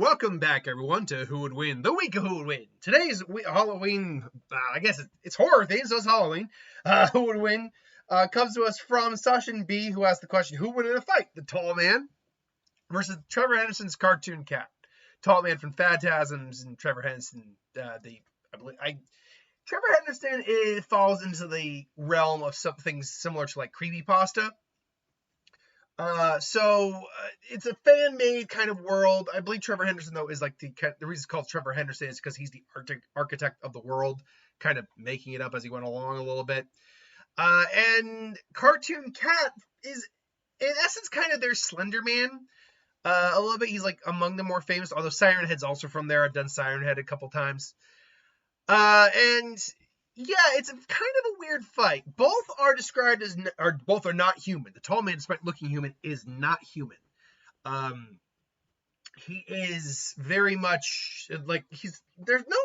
welcome back everyone to Who Would Win, the week of Who Would Win. Today's Halloween, I guess it's horror themed, so it's Halloween. Who Would Win comes to us from Sashin B, who asked the question, who would win in a fight? The tall man versus Trevor Henderson's cartoon cat. Tall man from Phantasms and Trevor Henderson, Trevor Henderson falls into the realm of something similar to like creepypasta. It's a fan-made kind of world. I believe Trevor Henderson, though, is like the reason it's called Trevor Henderson is because he's the architect of the world, kind of making it up as he went along a little bit. And Cartoon Cat is, in essence, kind of their Slender Man. A little bit. He's like among the more famous, although Siren Head's also from there. I've done Siren Head a couple times. And yeah, it's kind of a weird fight. Both are described as, or both are not human. The tall man, despite looking human, is not human. He is very much like there's no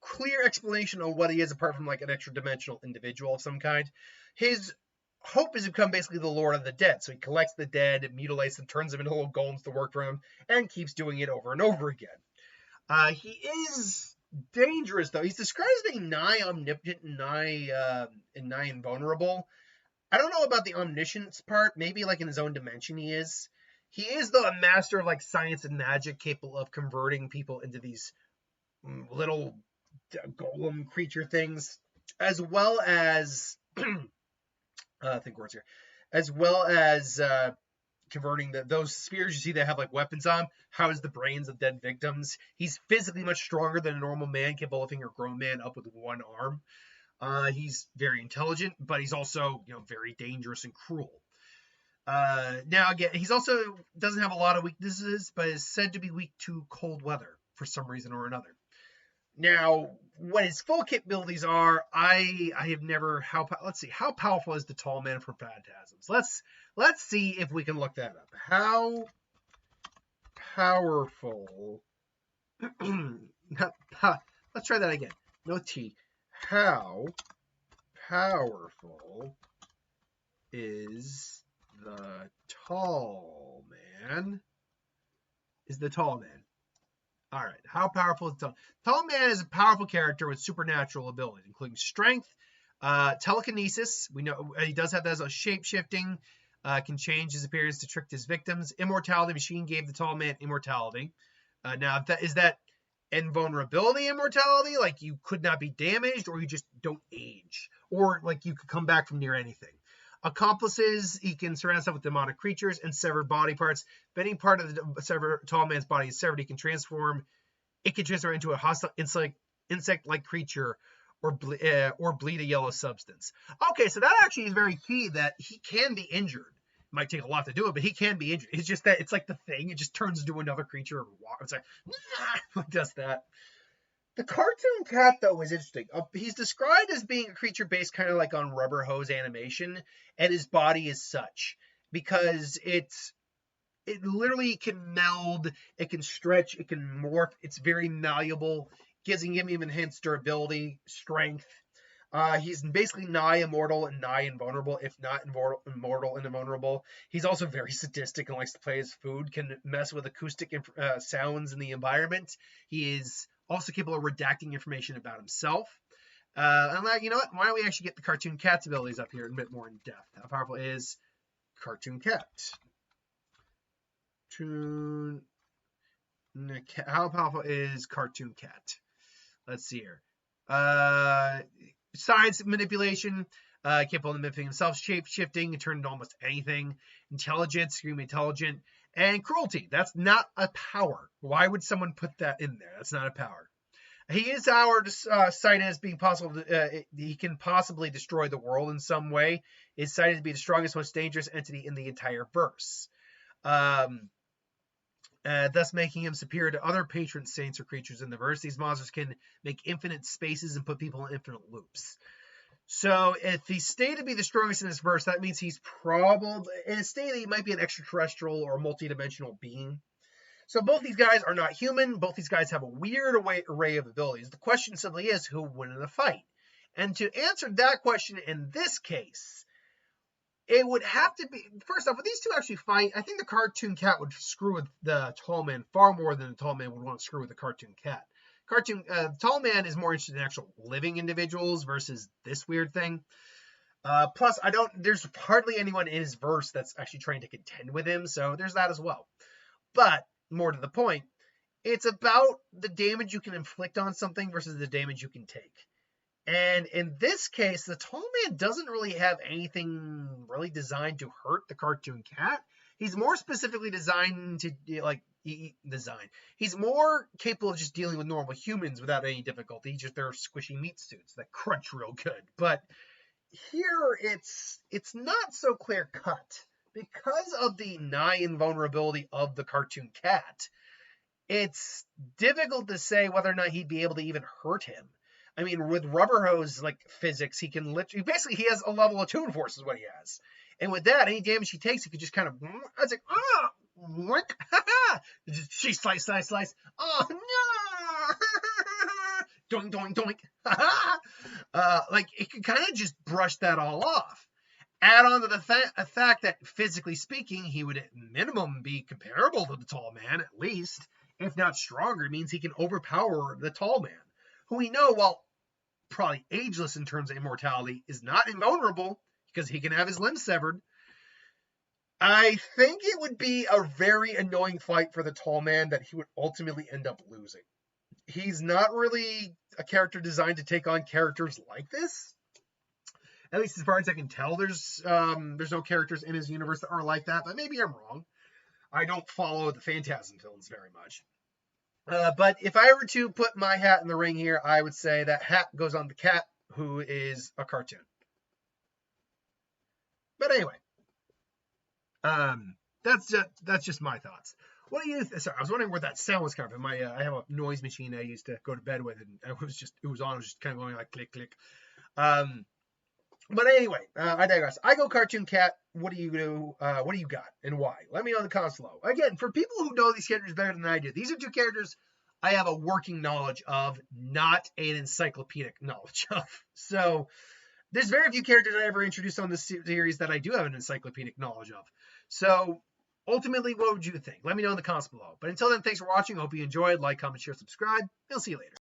clear explanation on what he is apart from like an extra dimensional individual of some kind. His hope is to become basically the Lord of the Dead. So he collects the dead, mutilates them, turns them into little golems to work for him, and keeps doing it over and over again. He is dangerous, though. He's described as being nigh omnipotent and nigh invulnerable. I don't know about the omniscience part. Maybe like in his own dimension he is. He is, though, a master of like science and magic, capable of converting people into these little golem creature things, as well as think words here, as well as converting those spears you see that have like weapons on, house the brains of dead victims. He's physically much stronger than a normal man, capable of lifting a grown man up with one arm. He's very intelligent, but he's also, very dangerous and cruel. Now again, he's also doesn't have a lot of weaknesses, but is said to be weak to cold weather for some reason or another. Now, what his full capabilities are, I have never. Let's see. How powerful is the tall man from Phantasms? Let's see if we can look that up. How powerful? Let's try that again. No T. How powerful is the tall man? All right. How powerful is the tall man? Is a powerful character with supernatural abilities, including strength, telekinesis. We know he does have that as a shape-shifting. Can change his appearance to trick his victims. Immortality. Machine gave the tall man immortality. Now, is that invulnerability immortality? Like you could not be damaged, or you just don't age, or like you could come back from near anything. Accomplices, he can surround himself with demonic creatures and severed body parts. If any part of the tall man's body is severed, he can transform. It can transform into a hostile insect-like creature or bleed a yellow substance. Okay, so that actually is very key, that he can be injured. It might take a lot to do it, but he can be injured. It's just that it's like the thing. It just turns into another creature. It's like, it does that. The cartoon cat, though, is interesting. He's described as being a creature based kind of like on rubber hose animation, and his body is such because it literally can meld, it can stretch, it can morph. It's very malleable, giving him even enhanced durability, strength. He's basically nigh immortal and nigh invulnerable, if not immortal and invulnerable. He's also very sadistic and likes to play his food, can mess with acoustic sounds in the environment. He is also capable of redacting information about himself. And you know what? Why don't we actually get the Cartoon Cat's abilities up here a bit more in depth? How powerful is Cartoon Cat? How powerful is Cartoon Cat? Let's see here. Science manipulation, capable of manipulating himself, shape-shifting, and turn into almost anything. Intelligence, extremely intelligent. And cruelty. That's not a power. Why would someone put that in there? That's not a power. He is cited as being possible. He can possibly destroy the world in some way. Is cited to be the strongest, most dangerous entity in the entire verse. Thus making him superior to other patron saints or creatures in the verse. These monsters can make infinite spaces and put people in infinite loops. So if he's stated to be the strongest in this verse, that means he's probably, and it's stated he might be an extraterrestrial or multidimensional being. So both these guys are not human. Both these guys have a weird array of abilities. The question simply is, who will win in a fight? And to answer that question in this case, it would have to be, first off, would these two actually fight? I think the cartoon cat would screw with the tall man far more than the tall man would want to screw with the cartoon cat. Tall man is more interested in actual living individuals versus this weird thing. Plus, there's hardly anyone in his verse that's actually trying to contend with him, so there's that as well. But, more to the point, it's about the damage you can inflict on something versus the damage you can take. And in this case, the tall man doesn't really have anything really designed to hurt the cartoon cat. He's more specifically designed to, he's more capable of just dealing with normal humans without any difficulty. Just their squishy meat suits that crunch real good. But here, it's not so clear cut. Because of the nigh invulnerability of the cartoon cat, it's difficult to say whether or not he'd be able to even hurt him. I mean, with rubber hose physics, he can literally, basically he has a level of Toon Force is what he has. And with that, any damage he takes, he could just kind of, it's like, just slice. Oh no! Doink, doink, doink. It could kind of just brush that all off. Add on to the fact that physically speaking, he would at minimum be comparable to the tall man, at least, if not stronger. It means he can overpower the tall man, who we know, while probably ageless in terms of immortality, is not invulnerable because he can have his limbs severed. I think it would be a very annoying fight for the tall man that he would ultimately end up losing. He's not really a character designed to take on characters like this. At least as far as I can tell, there's no characters in his universe that are like that, but maybe I'm wrong. I don't follow the Phantasm films very much. But if I were to put my hat in the ring here, I would say that hat goes on the cat, who is a cartoon. But anyway, that's just my thoughts. What do you? Sorry, I was wondering where that sound was coming from. I have a noise machine I used to go to bed with, and it was just kind of going like click click. But anyway, I digress. I go cartoon cat. What do you do? What do you got and why? Let me know in the comments below. Again, for people who know these characters better than I do, these are two characters I have a working knowledge of, not an encyclopedic knowledge of. So there's very few characters I ever introduced on this series that I do have an encyclopedic knowledge of. So ultimately, what would you think? Let me know in the comments below. But until then, thanks for watching. I hope you enjoyed. Like, comment, share, subscribe. I'll see you later.